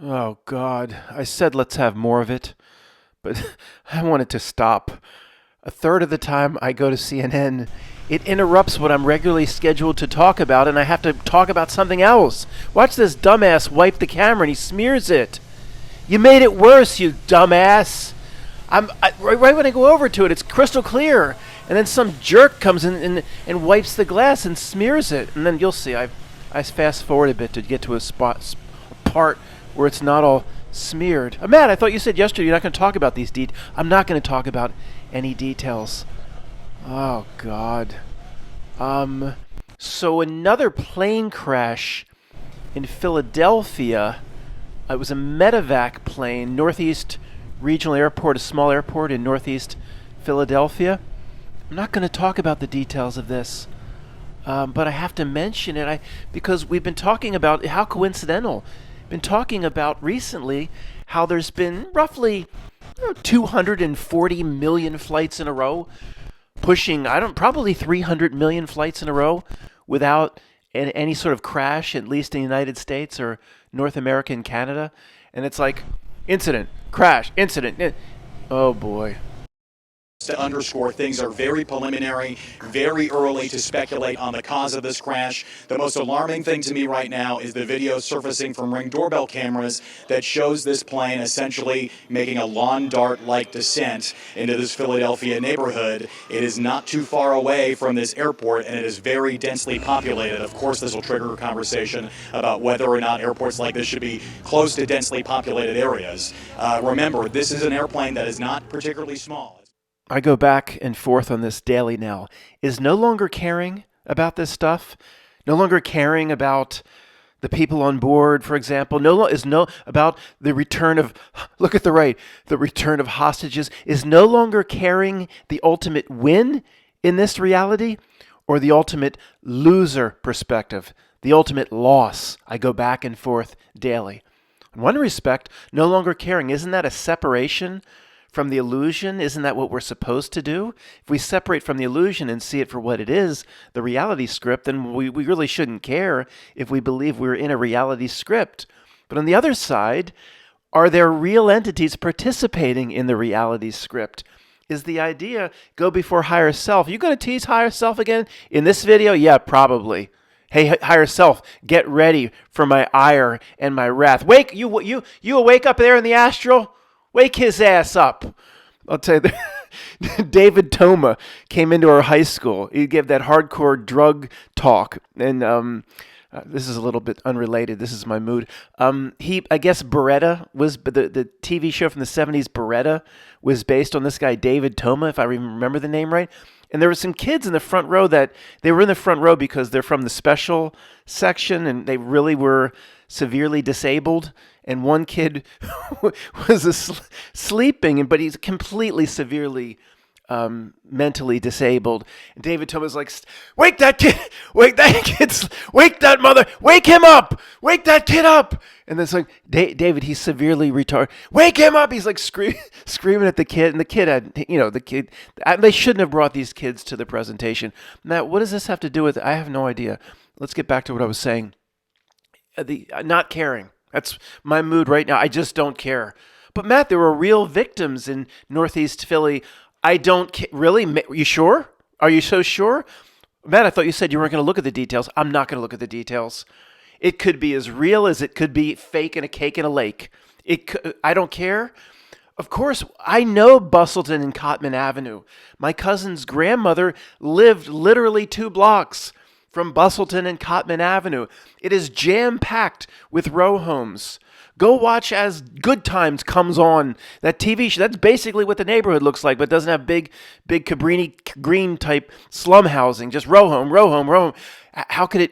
Oh, God. I said let's have more of it, but I want it to stop. A third of the time I go to CNN, it interrupts what I'm regularly scheduled to talk about, and I have to talk about something else. Watch this dumbass wipe the camera and he smears it. You made it worse, you dumbass. Right when I go over to it, it's crystal clear. And then some jerk comes in and wipes the glass and smears it. And then you'll see, I fast forward a bit to get to a part where it's not all smeared. Matt, I thought you said yesterday you're not going to talk about these details. I'm not going to talk about any details. Oh, God. So another plane crash in Philadelphia. It was a medevac plane, Northeast Regional Airport, a small airport in Northeast Philadelphia. I'm not going to talk about the details of this, but I have to mention it because we've been talking about how coincidental. Been talking about recently how there's been roughly 240 million flights in a row, pushing probably 300 million flights in a row without any sort of crash, at least in the United States or North America and Canada. And it's like incident, crash, incident. Oh boy. To underscore, things are very preliminary, very early to speculate on the cause of this crash. The most alarming thing to me right now is the video surfacing from Ring doorbell cameras that shows this plane essentially making a lawn dart-like descent into this Philadelphia neighborhood. It is not too far away from this airport, and it is very densely populated. Of course, this will trigger a conversation about whether or not airports like this should be close to densely populated areas. Remember, this is an airplane that is not particularly small. I go back and forth on this daily now. Is no longer caring about this stuff, no longer caring about the people on board, for example, about the return of, look at the right, the return of hostages, is no longer caring the ultimate win in this reality or the ultimate loser perspective, the ultimate loss. I go back and forth daily. In one respect, no longer caring, isn't that a separation from the illusion? Isn't that what we're supposed to do? If we separate from the illusion and see it for what it is, the reality script, then we really shouldn't care if we believe we're in a reality script. But on the other side, are there real entities participating in the reality script? Is the idea go before higher self? You going to tease higher self again in this video? Yeah, probably. Hey, higher self, get ready for my ire and my wrath. Wake you awake up there in the astral? Wake his ass up. I'll tell you, David Toma came into our high school. He gave that hardcore drug talk. And this is a little bit unrelated. This is my mood. I guess Beretta was, the TV show from the 70s, Beretta, was based on this guy, David Toma, if I remember the name right. And there were some kids in the front row that they were in the front row because they're from the special section and they really were severely disabled. And one kid was sleeping, but he's completely severely mentally disabled. And David Thomas like, wake that kid, wake that mother, wake him up, wake that kid up. And then it's like, David, he's severely retarded. Wake him up. He's like screaming at the kid. And the kid they shouldn't have brought these kids to the presentation. Matt, what does this have to do with it? I have no idea. Let's get back to what I was saying. The not caring. That's my mood right now. I just don't care. But Matt, there were real victims in Northeast Philly. I don't care. Really? You sure? Are you so sure? Matt, I thought you said you weren't going to look at the details. I'm not going to look at the details. It could be as real as it could be fake in a cake in a lake. I don't care. Of course, I know Bustleton and Cotman Avenue. My cousin's grandmother lived literally 2 blocks from Bustleton and Cotman Avenue. It is jam-packed with row homes. Go watch as Good Times comes on, that TV show. That's basically what the neighborhood looks like, but doesn't have big Cabrini Green type slum housing. Just row home. How could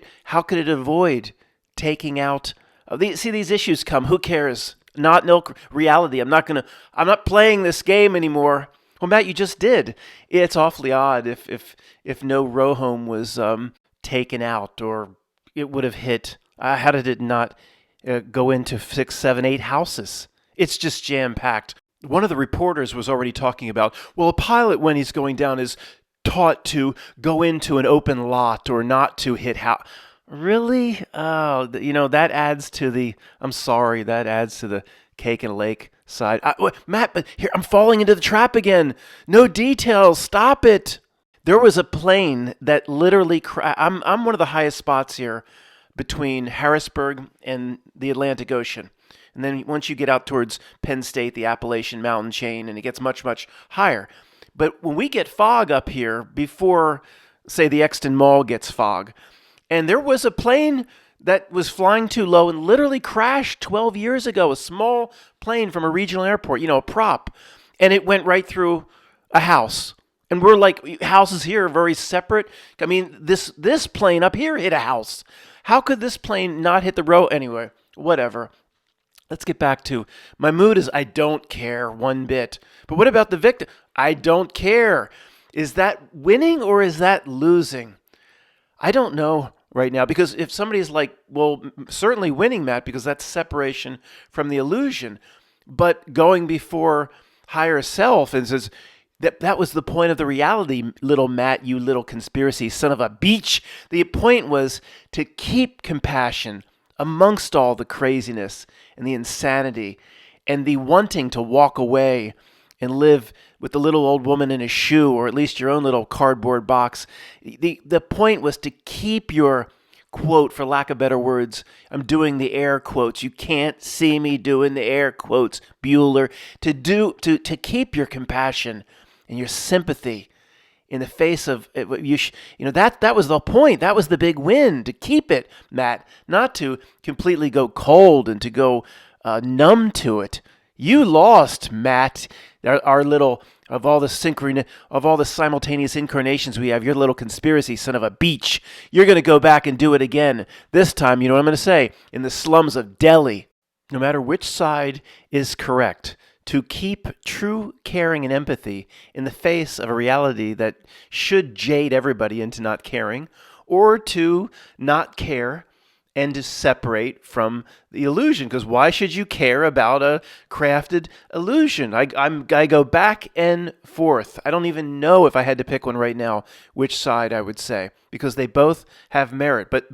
it avoid taking out? These issues come. Who cares? No reality. I'm not playing this game anymore. Well, Matt, you just did. It's awfully odd if no row home was taken out, or it would have hit. How did it not go into 6, 7, 8 houses? It's just jam-packed. One of the reporters was already talking about, well, a pilot, when he's going down, is taught to go into an open lot or not to hit house. Really? Oh, that adds to the. I'm sorry, that adds to the cake and lake side. Matt, but here I'm falling into the trap again. No details. Stop it. There was a plane that literally crashed. I'm one of the highest spots here between Harrisburg and the Atlantic Ocean. And then once you get out towards Penn State, the Appalachian Mountain chain, and it gets much, much higher. But when we get fog up here, before, say, the Exton Mall gets fog, and there was a plane that was flying too low and literally crashed 12 years ago, a small plane from a regional airport, a prop, and it went right through a house. And we're like, houses here are very separate. I mean, this plane up here hit a house. How could this plane not hit the road? Anyway, whatever. Let's get back to my mood is I don't care one bit. But what about the victim? I don't care. Is that winning or is that losing? I don't know right now, because if somebody's like, well, certainly winning, Matt, because that's separation from the illusion, but going before higher self and says, that was the point of the reality, little Matt, you little conspiracy son of a beach. The point was to keep compassion amongst all the craziness and the insanity and the wanting to walk away and live with the little old woman in a shoe, or at least your own little cardboard box. The point was to keep your, quote, for lack of better words, I'm doing the air quotes. You can't see me doing the air quotes, Bueller. To keep your compassion and your sympathy in the face of that was the point. That was the big win, to keep it, Matt, not to completely go cold and to go numb to it. You lost, Matt. Our little of all the simultaneous incarnations we have, your little conspiracy son of a beach. You're going to go back and do it again. This time, you know what I'm going to say? In the slums of Delhi. No matter which side is correct, to keep true caring and empathy in the face of a reality that should jade everybody into not caring, or to not care and to separate from the illusion. Because why should you care about a crafted illusion? I go back and forth. I don't even know, if I had to pick one right now, which side I would say, because they both have merit. But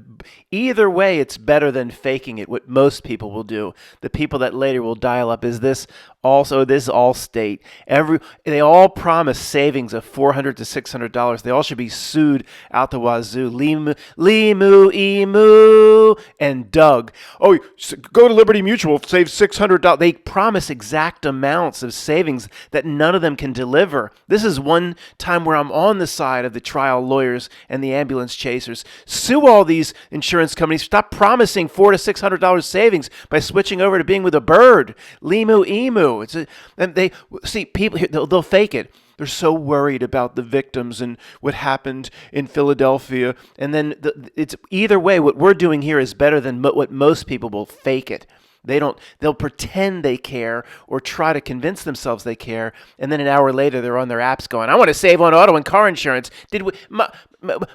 either way, it's better than faking it, what most people will do. The people that later will dial up, is this also this Allstate? They all promise savings of $400 to $600. They all should be sued out the wazoo. Limu, Emu, and Doug. Oh, go to Liberty Mutual, save $600. They promise exact amounts of savings that none of them can deliver. This is one time where I'm on the side of the trial lawyers and the ambulance chasers. Sue all these insurance companies. Stop promising $400 to $600 savings by switching over to being with a bird. Limu, Emu. And they see people here. They'll fake it. They're so worried about the victims and what happened in Philadelphia. And then it's either way, what we're doing here is better than what most people will fake it. They'll pretend they care or try to convince themselves they care. And then an hour later, they're on their apps going, I want to save on auto and car insurance.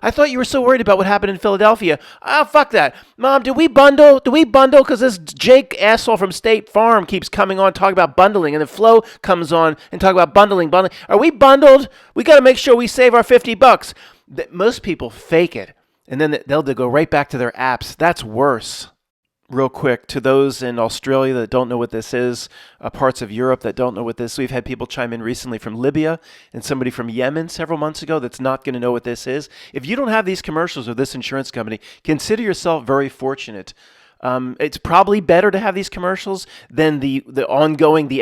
I thought you were so worried about what happened in Philadelphia. Fuck that. Mom, do we bundle? Because this Jake asshole from State Farm keeps coming on talking about bundling. And then Flo comes on and talk about bundling. Are we bundled? We got to make sure we save our $50. Most people fake it. And then they'll go right back to their apps. That's worse. Real quick, to those in Australia that don't know what this is, parts of Europe that don't know what this is, we've had people chime in recently from Libya and somebody from Yemen several months ago that's not going to know what this is. If you don't have these commercials or this insurance company, consider yourself very fortunate. It's probably better to have these commercials than the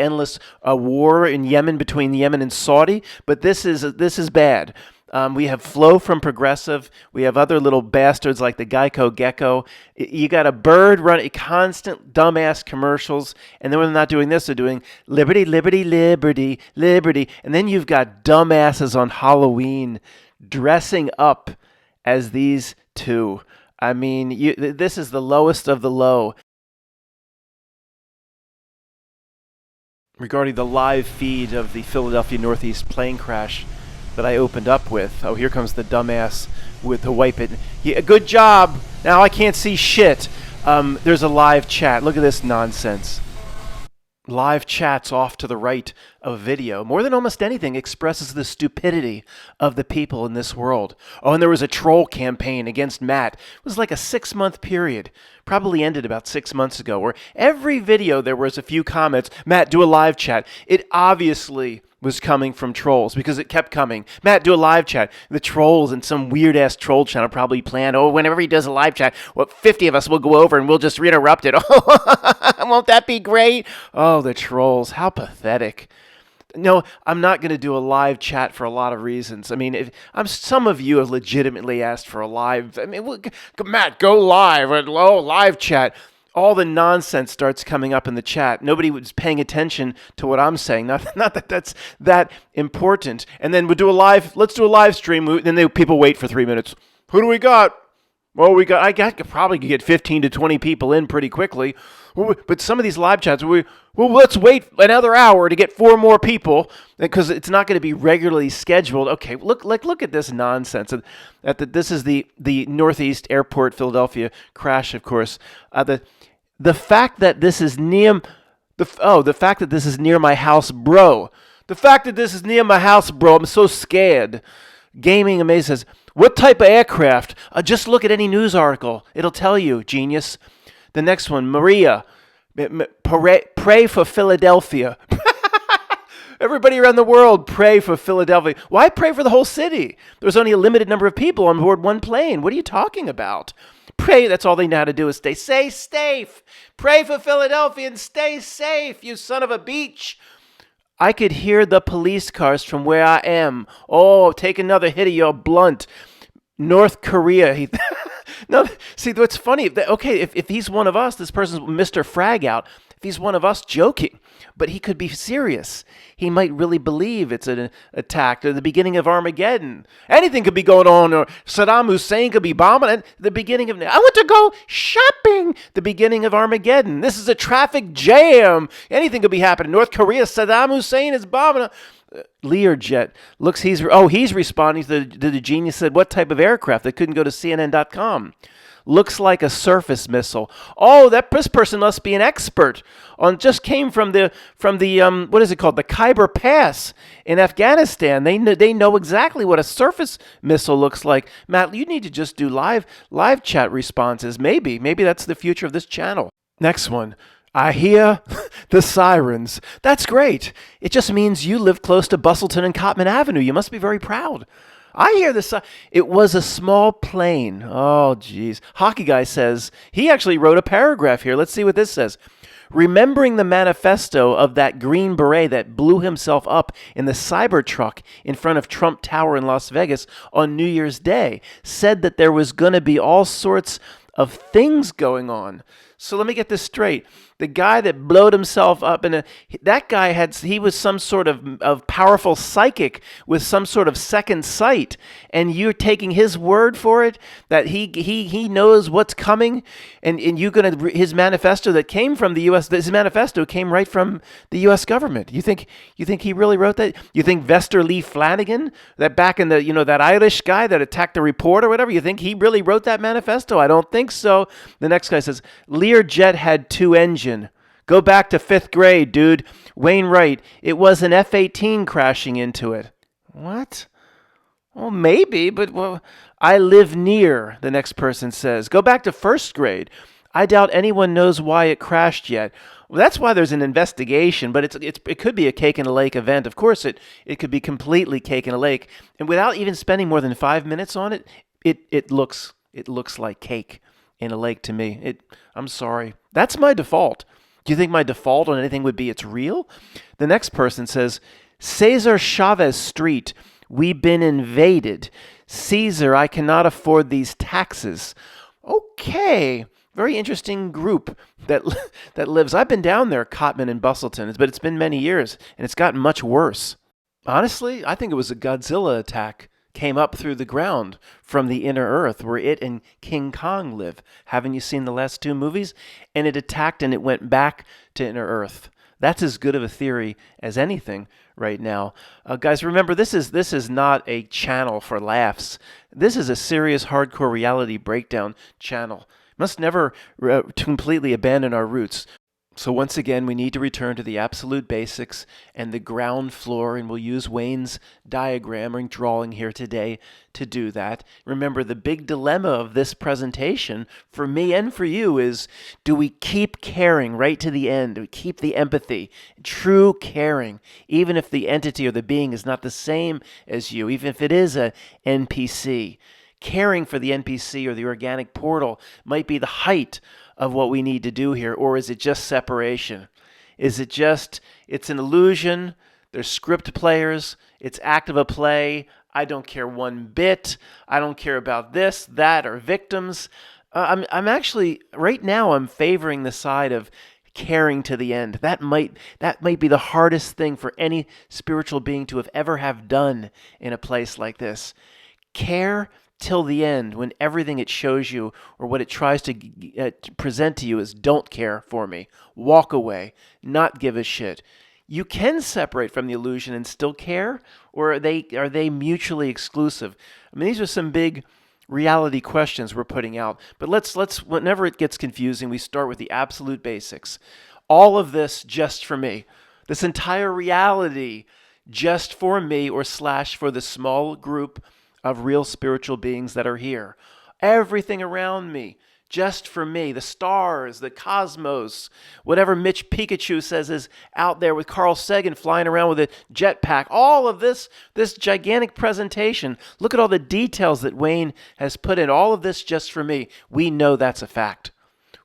endless war in Yemen between Yemen and Saudi, but this is bad. We have Flo from Progressive. We have other little bastards like the Geico Gecko. You got a bird running constant dumbass commercials. And then when they're not doing this, they're doing liberty, liberty, liberty, liberty. And then you've got dumbasses on Halloween dressing up as these two. I mean, this is the lowest of the low. Regarding the live feed of the Philadelphia Northeast plane crash that I opened up with. Oh, here comes the dumbass with the wipe it. Yeah, good job. Now I can't see shit. There's a live chat. Look at this nonsense. Live chats off to the right of video, more than almost anything, expresses the stupidity of the people in this world. Oh, and there was a troll campaign against Matt. It was like a 6-month period, probably ended about 6 months ago, where every video there was a few comments, Matt, do a live chat. It obviously was coming from trolls because it kept coming. Matt, do a live chat. The trolls and some weird-ass troll channel probably planned, oh, whenever he does a live chat, 50 of us will go over and we'll just interrupt it. Oh, won't that be great? Oh, the trolls. How pathetic. No, I'm not going to do a live chat for a lot of reasons. I mean, some of you have legitimately asked for a live. I mean, Matt, go live. Oh, live chat. All the nonsense starts coming up in the chat. Nobody was paying attention to what I'm saying. Not that that's that important. And then let's do a live stream. Then people wait for 3 minutes. Who do we got? Well, I probably could get 15 to 20 people in pretty quickly. But some of these live chats, let's wait another hour to get 4 more people because it's not going to be regularly scheduled. Okay, look at this nonsense. This is the Northeast Airport, Philadelphia crash, of course. The fact that this is near the fact that this is near my house, bro. The fact that this is near my house, bro. I'm so scared. Gaming Amaze says, what type of aircraft? Just look at any news article. It'll tell you, genius. The next one, Maria, pray for Philadelphia. Everybody around the world, pray for Philadelphia. Why pray for the whole city? There's only a limited number of people on board one plane. What are you talking about? Pray, that's all they know how to do is stay safe. Pray for Philadelphia and stay safe, you son of a beach. I could hear the police cars from where I am. Oh, take another hit of your blunt. North Korea. No, see, what's funny, okay, if he's one of us, this person's Mr. Frag Out, if he's one of us joking, but he could be serious. He might really believe it's an attack or the beginning of Armageddon. Anything could be going on, or Saddam Hussein could be bombing at the beginning of, I want to go shopping, the beginning of Armageddon. This is a traffic jam. Anything could be happening. North Korea, Saddam Hussein is bombing. Learjet looks, he's responding to the genius said, what type of aircraft? That couldn't go to CNN.com. Looks like a surface missile. Oh, this person must be an expert on, just came from the what is it called? The Khyber Pass in Afghanistan. They know exactly what a surface missile looks like. Matt, you need to just do live chat responses. Maybe that's the future of this channel. Next one. I hear the sirens. That's great. It just means you live close to Bustleton and Cotman Avenue. You must be very proud. I hear the It was a small plane. Oh, geez. Hockey Guy says, he actually wrote a paragraph here. Let's see what this says. Remembering the manifesto of that Green Beret that blew himself up in the Cybertruck in front of Trump Tower in Las Vegas on New Year's Day, said that there was going to be all sorts of things going on. So let me get this straight. The guy that blowed himself up that guy he was some sort of powerful psychic with some sort of second sight, and you're taking his word for it that he knows what's coming, and you're gonna his manifesto that came from the U.S. His manifesto came right from the U.S. government. You think he really wrote that? You think Vester Lee Flanagan, that back in the that Irish guy that attacked the reporter or whatever, you think he really wrote that manifesto? I don't think so. The next guy says Learjet had 2 engines. Go back to 5th grade, dude. Wayne Wright, it was an F-18 crashing into it. What? Well, maybe, but I live near, the next person says. Go back to 1st grade. I doubt anyone knows why it crashed yet. Well, that's why there's an investigation, but it could be a cake in a lake event. Of course, it could be completely cake in a lake. And without even spending more than 5 minutes on it, it looks like cake in a lake to me. I'm sorry. That's my default. Do you think my default on anything would be it's real? The next person says, Cesar Chavez Street, we been invaded. Caesar, I cannot afford these taxes. Okay, very interesting group that lives. I've been down there, Cotman and Bustleton, but it's been many years, and it's gotten much worse. Honestly, I think it was a Godzilla attack. Came up through the ground from the inner earth where it and King Kong live. Haven't you seen the last 2 movies? And it attacked and it went back to inner earth. That's as good of a theory as anything right now. Guys, remember, this is not a channel for laughs. This is a serious hardcore reality breakdown channel. Must never completely abandon our roots. So once again, we need to return to the absolute basics and the ground floor, and we'll use Wayne's diagram or drawing here today to do that. Remember, the big dilemma of this presentation for me and for you is, do we keep caring right to the end? Do we keep the empathy, true caring, even if the entity or the being is not the same as you, even if it is a NPC? Caring for the NPC or the organic portal might be the height of what we need to do here, or is it just separation? Is it just, it's an illusion, there's script players, it's act of a play, I don't care one bit, I don't care about this, that, or victims. I'm actually, right now, I'm favoring the side of caring to the end. That might be the hardest thing for any spiritual being to have done in a place like this. Care till the end, when everything it shows you or what it tries to present to you is don't care for me, walk away, not give a shit. You can separate from the illusion and still care, or are they mutually exclusive? I mean, these are some big reality questions we're putting out. But let's whenever it gets confusing, we start with the absolute basics. All of this just for me. This entire reality just for me or / for the small group of real spiritual beings that are here. Everything around me, just for me. The stars, the cosmos, whatever Mitch Pikachu says is out there with Carl Sagan flying around with a jetpack. All of this gigantic presentation. Look at all the details that Wayne has put in. All of this just for me. We know that's a fact.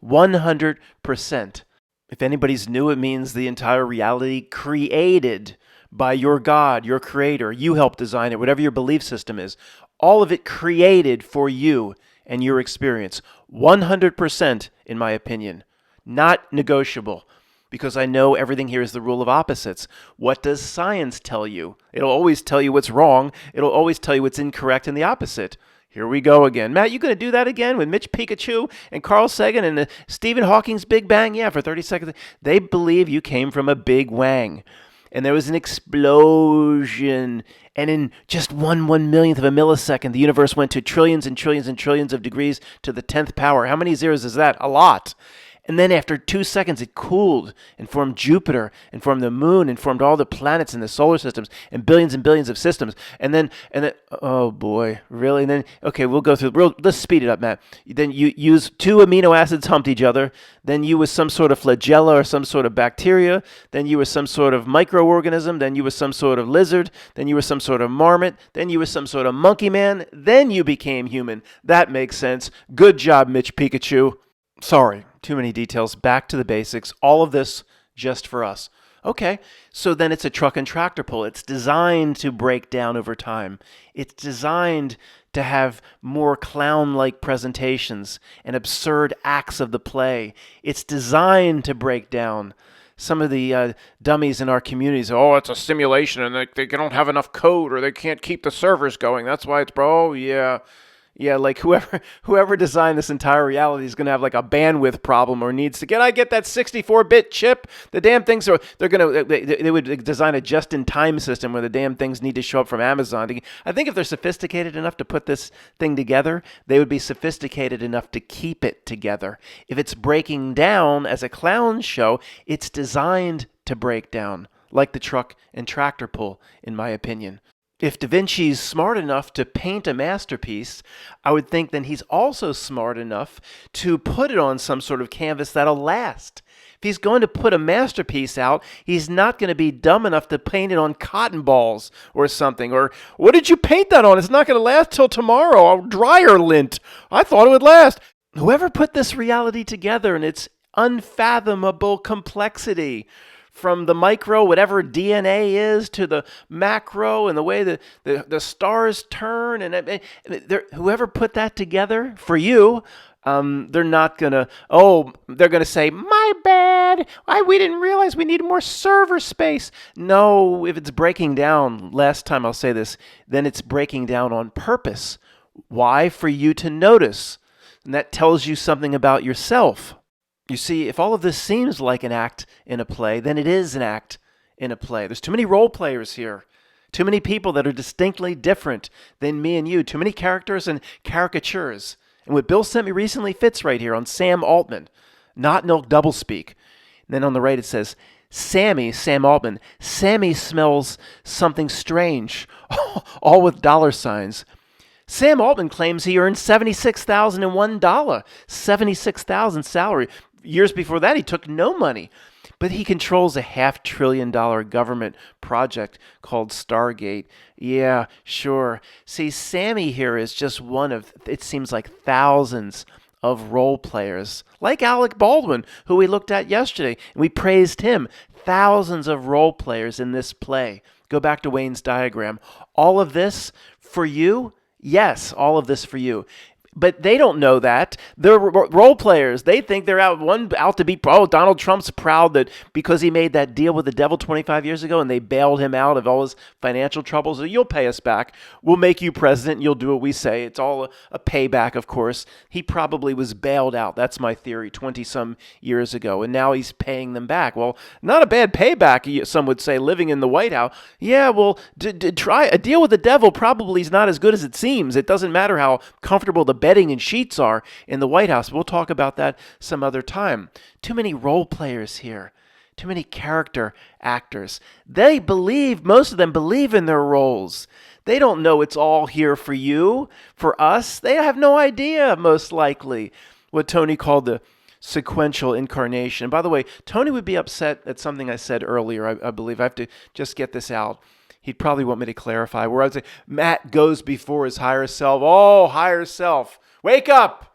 100%. If anybody's new, it means the entire reality created by your God, your creator. You helped design it, whatever your belief system is. All of it created for you and your experience. 100%, in my opinion. Not negotiable, because I know everything here is the rule of opposites. What does science tell you? It'll always tell you what's wrong. It'll always tell you what's incorrect and the opposite. Here we go again. Matt, you going to do that again with Mitch Pikachu and Carl Sagan and Stephen Hawking's Big Bang? Yeah, for 30 seconds. They believe you came from a big wang. And there was an explosion, and in just 1/1,000,000th of a millisecond, the universe went to trillions and trillions and trillions of degrees to the 10th power. How many zeros is that? A lot. And then after 2 seconds, it cooled and formed Jupiter and formed the moon and formed all the planets in the solar systems and billions of systems. And then, oh boy, really? And then, okay, we'll go through, let's speed it up, Matt. Then you use 2 amino acids humped each other. Then you was some sort of flagella or some sort of bacteria. Then you were some sort of microorganism. Then you were some sort of lizard. Then you were some sort of marmot. Then you were some sort of monkey man. Then you became human. That makes sense. Good job, Mitch Pikachu. Sorry, too many details. Back to the basics. All of this just for us. Okay, so then it's a truck and tractor pull. It's designed to break down over time. It's designed to have more clown-like presentations and absurd acts of the play. It's designed to break down. Some of the dummies in our communities, oh, it's a simulation and they don't have enough code or they can't keep the servers going. That's why it's, oh, yeah. Yeah, like whoever designed this entire reality is going to have like a bandwidth problem or needs to get that 64-bit chip. The damn things are, they would design a just-in-time system where the damn things need to show up from Amazon. I think if they're sophisticated enough to put this thing together, they would be sophisticated enough to keep it together. If it's breaking down as a clown show, it's designed to break down, like the truck and tractor pull, in my opinion. If Da Vinci's smart enough to paint a masterpiece, I would think then he's also smart enough to put it on some sort of canvas that'll last. If he's going to put a masterpiece out, he's not going to be dumb enough to paint it on cotton balls or something. Or, what did you paint that on? It's not going to last till tomorrow. Dryer lint. I thought it would last. Whoever put this reality together and its unfathomable complexity, from the micro, whatever DNA is, to the macro and the way the stars turn, and whoever put that together for you, they're not gonna. Oh, they're gonna say, "My bad. We didn't realize we needed more server space." No, if it's breaking down, last time I'll say this, then it's breaking down on purpose. Why? For you to notice, and that tells you something about yourself. You see, if all of this seems like an act in a play, then it is an act in a play. There's too many role players here. Too many people that are distinctly different than me and you. Too many characters and caricatures. And what Bill sent me recently fits right here on Sam Altman. Not no doublespeak. And then on the right it says, Sam Altman, Sammy smells something strange, all with dollar signs. Sam Altman claims he earned $76,001, 76,000 salary. Years before that, he took no money. But he controls a $500 billion government project called Stargate. Yeah, sure. See, Sammy here is just one of, it seems like, thousands of role players, like Alec Baldwin, who we looked at yesterday, and we praised him. Thousands of role players in this play. Go back to Wayne's diagram. All of this for you? Yes, all of this for you. But they don't know that. They're role players. They think they're out to be, Donald Trump's proud that because he made that deal with the devil 25 years ago and they bailed him out of all his financial troubles. You'll pay us back. We'll make you president and you'll do what we say. It's all a payback, of course. He probably was bailed out. That's my theory, 20-some years ago. And now he's paying them back. Well, not a bad payback, some would say, living in the White House. Yeah, well, try a deal with the devil probably is not as good as it seems. It doesn't matter how comfortable the bedding and sheets are in the White House. We'll talk about that some other time. Too many role players here. Too many character actors. Most of them believe in their roles. They don't know it's all here for you, for us. They have no idea, most likely, what Tony called the sequential incarnation. By the way, Tony would be upset at something I said earlier, I believe. I have to just get this out. He'd probably want me to clarify, where I'd say, Matt goes before his higher self. Oh, higher self. Wake up!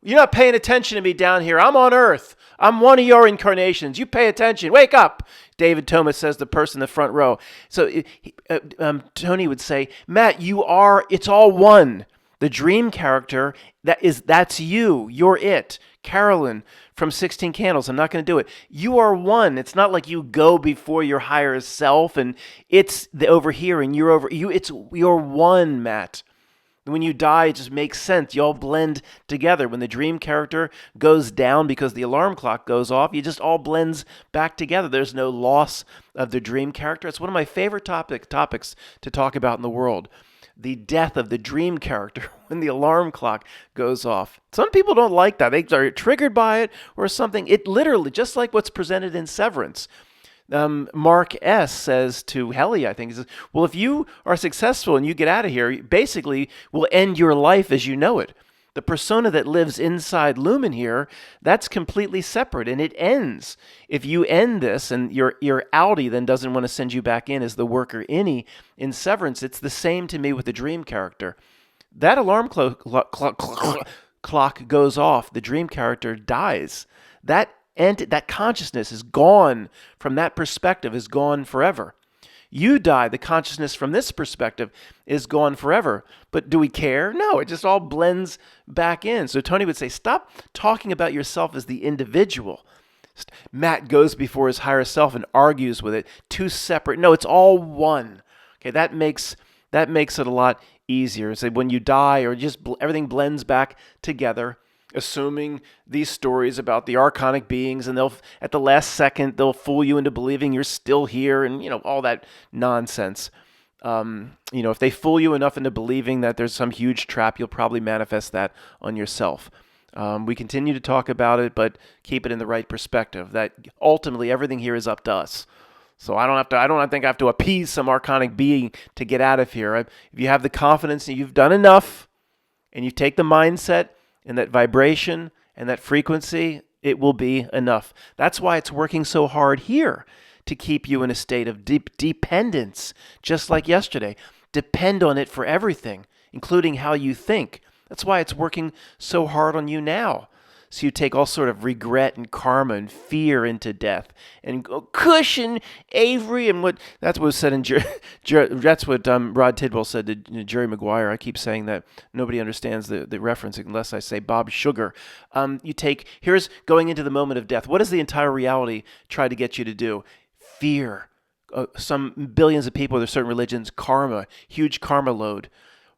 You're not paying attention to me down here. I'm on Earth. I'm one of your incarnations. You pay attention. Wake up! David Thomas says, the person in the front row. So Tony would say, Matt, it's all one. The dream character, that's you. You're it. Carolyn from 16 Candles. I'm not going to do it. You are one. It's not like you go before your higher self and it's over here and you're over. You're one, Matt. When you die, it just makes sense. You all blend together. When the dream character goes down because the alarm clock goes off, it just all blends back together. There's no loss of the dream character. It's one of my favorite topics to talk about in the world. The death of the dream character when the alarm clock goes off. Some people don't like that. They are triggered by it or something. It literally, just like what's presented in Severance. Mark S. says to Helly, I think, he says, well, if you are successful and you get out of here, basically will end your life as you know it. The persona that lives inside Lumen here, that's completely separate, and it ends. If you end this and your outie then doesn't want to send you back in as the worker innie in Severance, it's the same to me with the dream character. That alarm clock goes off. The dream character dies. That consciousness is gone from that perspective, is gone forever. You die, the consciousness from this perspective is gone forever. But do we care? No, it just all blends back in. So Tony would say, stop talking about yourself as the individual. Matt goes before his higher self and argues with it. Two separate. No, it's all one. Okay, that makes it a lot easier. So when you die, or just everything blends back together, assuming these stories about the archonic beings, and they'll, at the last second, they'll fool you into believing you're still here, and all that nonsense. If they fool you enough into believing that there's some huge trap, you'll probably manifest that on yourself. We continue to talk about it, but keep it in the right perspective. That ultimately everything here is up to us. So I don't think I have to appease some archonic being to get out of here. If you have the confidence that you've done enough, and you take the mindset and that vibration and that frequency, it will be enough. That's why it's working so hard here to keep you in a state of deep dependence, just like yesterday. Depend on it for everything, including how you think. That's why it's working so hard on you now. So you take all sort of regret and karma and fear into death, and go cushion Avery, and that's what was said in that's what Rod Tidwell said to Jerry Maguire. I keep saying that nobody understands the reference unless I say Bob Sugar. Here's going into the moment of death. What does the entire reality try to get you to do? Fear. Some billions of people, there's certain religions, karma, huge karma load.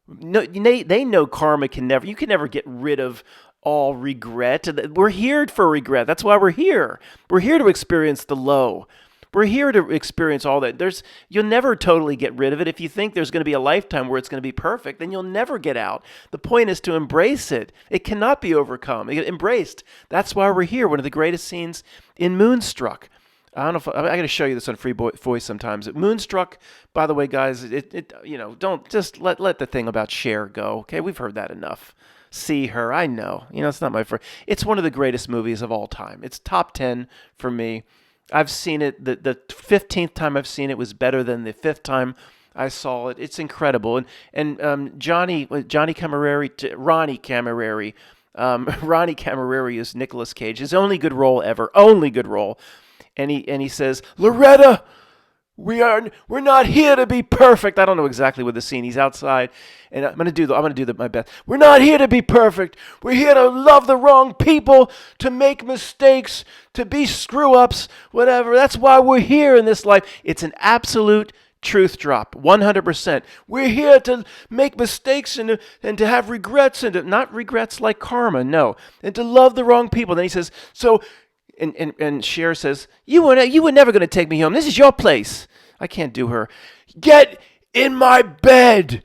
No, they know karma you can never get rid of all regret. We're here for regret. That's why we're here. We're here to experience the low. We're here to experience all that. You'll never totally get rid of it. If you think there's going to be a lifetime where it's going to be perfect, then you'll never get out. The point is to embrace it. It cannot be overcome. Embraced. That's why we're here. One of the greatest scenes in Moonstruck. I don't know if I got to show you this on Free Voice sometimes. Moonstruck, by the way, guys, don't just let the thing about Cher go. Okay, we've heard that enough. See her, I know. It's not my first. It's one of the greatest movies of all time. It's top 10 for me. I've seen it. The 15th time I've seen it was better than the 5th time I saw it. It's incredible. And Ronnie Camilleri. Ronnie Camilleri is Nicolas Cage. His only good role ever. Only good role. And he says, Loretta, we're not here to be perfect. I don't know exactly what the scene. He's outside, and I'm gonna do my best. We're not here to be perfect. We're here to love the wrong people, to make mistakes, to be screw ups, whatever. That's why we're here in this life. It's an absolute truth drop, 100%. We're here to make mistakes and to have regrets, and not regrets like karma, no, and to love the wrong people. Then he says, so. And Cher says, you were never going to take me home. This is your place. I can't do her. Get in my bed.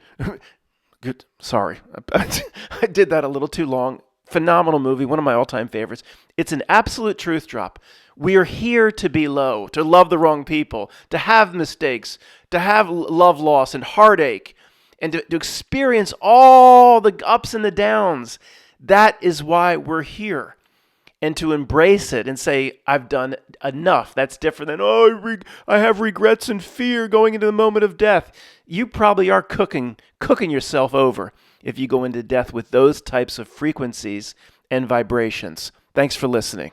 Good. Sorry. I did that a little too long. Phenomenal movie. One of my all-time favorites. It's an absolute truth drop. We are here to be low, to love the wrong people, to have mistakes, to have love loss and heartache, and to experience all the ups and the downs. That is why we're here. And to embrace it and say, I've done enough. That's different than, I have regrets and fear going into the moment of death. You probably are cooking yourself over if you go into death with those types of frequencies and vibrations. Thanks for listening.